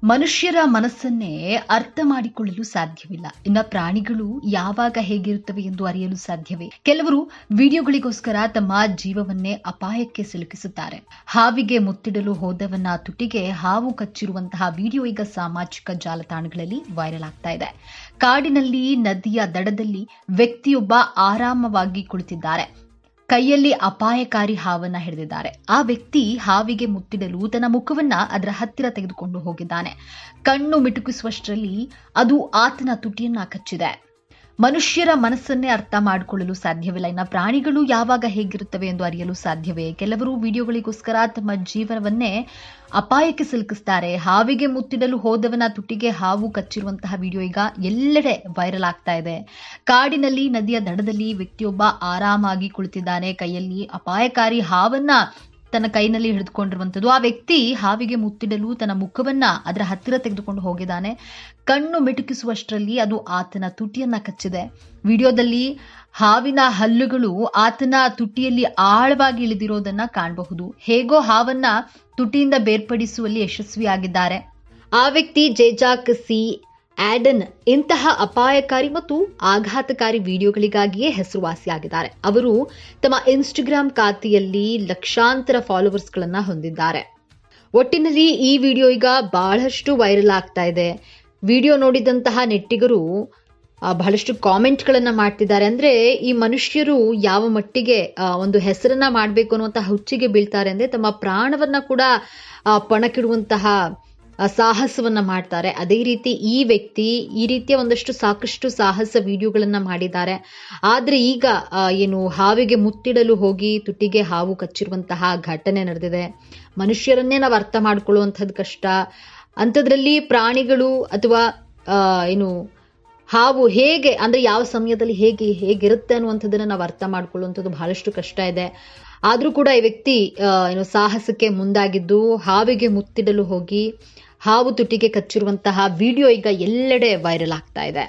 ಮನುಷ್ಯರ ಮನಸ್ಸನ್ನೇ ಅರ್ಥ ಮಾಡಿಕೊಳ್ಳಲು ಸಾಧ್ಯವಿಲ್ಲ. ಇನ್ನ ಪ್ರಾಣಿಗಳು ಯಾವಾಗ ಹೇಗಿರುತ್ತವೆ ಎಂದು ಅರಿಯಲು ಸಾಧ್ಯವೇ? ಕೆಲವರು ವಿಡಿಯೋಗಳಿಗೋಸ್ಕರ ತಮ್ಮ ಜೀವವನ್ನೇ ಅಪಾಯಕ್ಕೆ ಸಿಲುಕಿಸುತ್ತಾರೆ. ಹಾವಿಗೆ ಮುತ್ತಿಡಲು ಹೋದವನ್ನ ತುಟಿಗೆ ಹಾವು ಕಚ್ಚಿರುವಂತಹ ವಿಡಿಯೋ ಈಗ ಸಾಮಾಜಿಕ ಜಾಲತಾಣಗಳಲ್ಲಿ ವೈರಲ್ ಆಗ್ತಾ ಇದೆ. ಕಾಡಿನಲ್ಲಿ ನದಿಯ ದಡದಲ್ಲಿ ವ್ಯಕ್ತಿಯೊಬ್ಬ ಆರಾಮವಾಗಿ ಕುಳಿತಿದ್ದಾರೆ. ಕೈಯಲ್ಲಿ ಅಪಾಯಕಾರಿ ಹಾವನ್ನ ಹಿಡಿದಿದ್ದಾರೆ. ಆ ವ್ಯಕ್ತಿ ಹಾವಿಗೆ ಮುತ್ತಿಡಲು ತನ್ನ ಮುಖವನ್ನ ಅದರ ಹತ್ತಿರ ತೆಗೆದುಕೊಂಡು ಹೋಗಿದ್ದಾನೆ. ಕಣ್ಣು ಮಿಟುಕಿಸುವಷ್ಟರಲ್ಲಿ ಅದು ಆತನ ತುಟಿಯನ್ನ ಕಚ್ಚಿದೆ. ಮನುಷ್ಯರ ಮನಸ್ಸನ್ನೇ ಅರ್ಥ ಮಾಡಿಕೊಳ್ಳಲು ಸಾಧ್ಯವಿಲ್ಲ. ಇನ್ನು ಪ್ರಾಣಿಗಳು ಯಾವಾಗ ಹೇಗಿರುತ್ತವೆ ಎಂದು ಅರಿಯಲು ಸಾಧ್ಯವೇ? ಕೆಲವರು ವಿಡಿಯೋಗಳಿಗೋಸ್ಕರ ತಮ್ಮ ಜೀವನವನ್ನೇ ಅಪಾಯಕ್ಕೆ ಸಿಲುಕಿಸ್ತಾರೆ. ಹಾವಿಗೆ ಮುತ್ತಿಡಲು ಹೋದವನ ತುಟಿಗೆ ಹಾವು ಕಚ್ಚಿರುವಂತಹ ವಿಡಿಯೋ ಈಗ ಎಲ್ಲೆಡೆ ವೈರಲ್ ಆಗ್ತಾ ಇದೆ. ಕಾಡಿನಲ್ಲಿ ನದಿಯ ದಡದಲ್ಲಿ ವ್ಯಕ್ತಿಯೊಬ್ಬ ಆರಾಮಾಗಿ ಕುಳಿತಿದ್ದಾನೆ. ಕೈಯಲ್ಲಿ ಅಪಾಯಕಾರಿ ಹಾವನ್ನ ತನ್ನ ಕೈನಲ್ಲಿ ಹಿಡಿದುಕೊಂಡಿರುವಂಥದ್ದು. ಆ ವ್ಯಕ್ತಿ ಹಾವಿಗೆ ಮುತ್ತಿಡಲು ತನ್ನ ಮುಖವನ್ನ ಅದರ ಹತ್ತಿರ ತೆಗೆದುಕೊಂಡು ಹೋಗಿದ್ದಾನೆ. ಕಣ್ಣು ಮಿಟುಕಿಸುವಷ್ಟರಲ್ಲಿ ಅದು ಆತನ ತುಟಿಯನ್ನ ಕಚ್ಚಿದೆ. ವಿಡಿಯೋದಲ್ಲಿ ಹಾವಿನ ಹಲ್ಲುಗಳು ಆತನ ತುಟಿಯಲ್ಲಿ ಆಳವಾಗಿ ಇಳಿದಿರೋದನ್ನ ಕಾಣಬಹುದು. ಹೇಗೋ ಹಾವನ್ನ ತುಟಿಯಿಂದ ಬೇರ್ಪಡಿಸುವಲ್ಲಿ ಯಶಸ್ವಿಯಾಗಿದ್ದಾರೆ. ಆ ವ್ಯಕ್ತಿ ಜೇಜಾಕ್ ಸಿ ಆಡನ್ ಇಂತಹ ಅಪಾಯಕಾರಿ ಮತ್ತು ಆಘಾತಕಾರಿ ವಿಡಿಯೋಗಳಿಗಾಗಿಯೇ ಹೆಸರುವಾಸಿಯಾಗಿದ್ದಾರೆ. ಅವರು ತಮ್ಮ ಇನ್ಸ್ಟಾಗ್ರಾಮ್ ಖಾತೆಯಲ್ಲಿ ಲಕ್ಷಾಂತರ ಫಾಲೋವರ್ಸ್ಗಳನ್ನ ಹೊಂದಿದ್ದಾರೆ. ಒಟ್ಟಿನಲ್ಲಿ ಈ ವಿಡಿಯೋ ಈಗ ಬಹಳಷ್ಟು ವೈರಲ್ ಆಗ್ತಾ ಇದೆ. ವಿಡಿಯೋ ನೋಡಿದಂತಹ ನೆಟ್ಟಿಗರು ಬಹಳಷ್ಟು ಕಾಮೆಂಟ್ಗಳನ್ನ ಮಾಡ್ತಿದ್ದಾರೆ. ಅಂದ್ರೆ ಈ ಮನುಷ್ಯರು ಯಾವ ಮಟ್ಟಿಗೆ ಒಂದು ಹೆಸರನ್ನ ಮಾಡಬೇಕು ಅನ್ನುವಂತಹ ಹುಚ್ಚಿಗೆ ಬೀಳ್ತಾರೆ ಅಂದ್ರೆ ತಮ್ಮ ಪ್ರಾಣವನ್ನ ಕೂಡ ಪಣಕ್ಕಿಡುವಂತಹ ಸಾಹಸವನ್ನ ಮಾಡ್ತಾರೆ. ಅದೇ ರೀತಿ ಈ ವ್ಯಕ್ತಿ ಈ ರೀತಿಯ ಸಾಕಷ್ಟು ಸಾಹಸ ವಿಡಿಯೋಗಳನ್ನ ಮಾಡಿದ್ದಾರೆ. ಆದ್ರೆ ಈಗ ಏನು ಹಾವಿಗೆ ಮುತ್ತಿಡಲು ಹೋಗಿ ತುಟಿಗೆ ಹಾವು ಕಚ್ಚಿರುವಂತಹ ಘಟನೆ ನಡೆದಿದೆ. ಮನುಷ್ಯರನ್ನೇ ನಾವು ಅರ್ಥ ಮಾಡ್ಕೊಳ್ಳುವಂಥದ್ದು ಕಷ್ಟ. ಅಂಥದ್ರಲ್ಲಿ ಪ್ರಾಣಿಗಳು ಅಥವಾ ಹಾವು ಹೇಗೆ ಅಂದ್ರೆ ಯಾವ ಸಮಯದಲ್ಲಿ ಹೇಗಿರುತ್ತೆ ಅನ್ನುವಂಥದ್ದನ್ನ ನಾವು ಅರ್ಥ ಮಾಡ್ಕೊಳ್ಳುವಂಥದ್ದು ಬಹಳಷ್ಟು ಕಷ್ಟ ಇದೆ. ಆದ್ರೂ ಕೂಡ ಈ ವ್ಯಕ್ತಿ ಸಾಹಸಕ್ಕೆ ಮುಂದಾಗಿದ್ದು ಹಾವಿಗೆ ಮುತ್ತಿಡಲು ಹೋಗಿ ಹಾವು ತುಟಿಗೆ ಕಚ್ಚಿರುವಂತಹ ವಿಡಿಯೋ ಈಗ ಎಲ್ಲೆಡೆ ವೈರಲ್ ಆಗ್ತಾ ಇದೆ.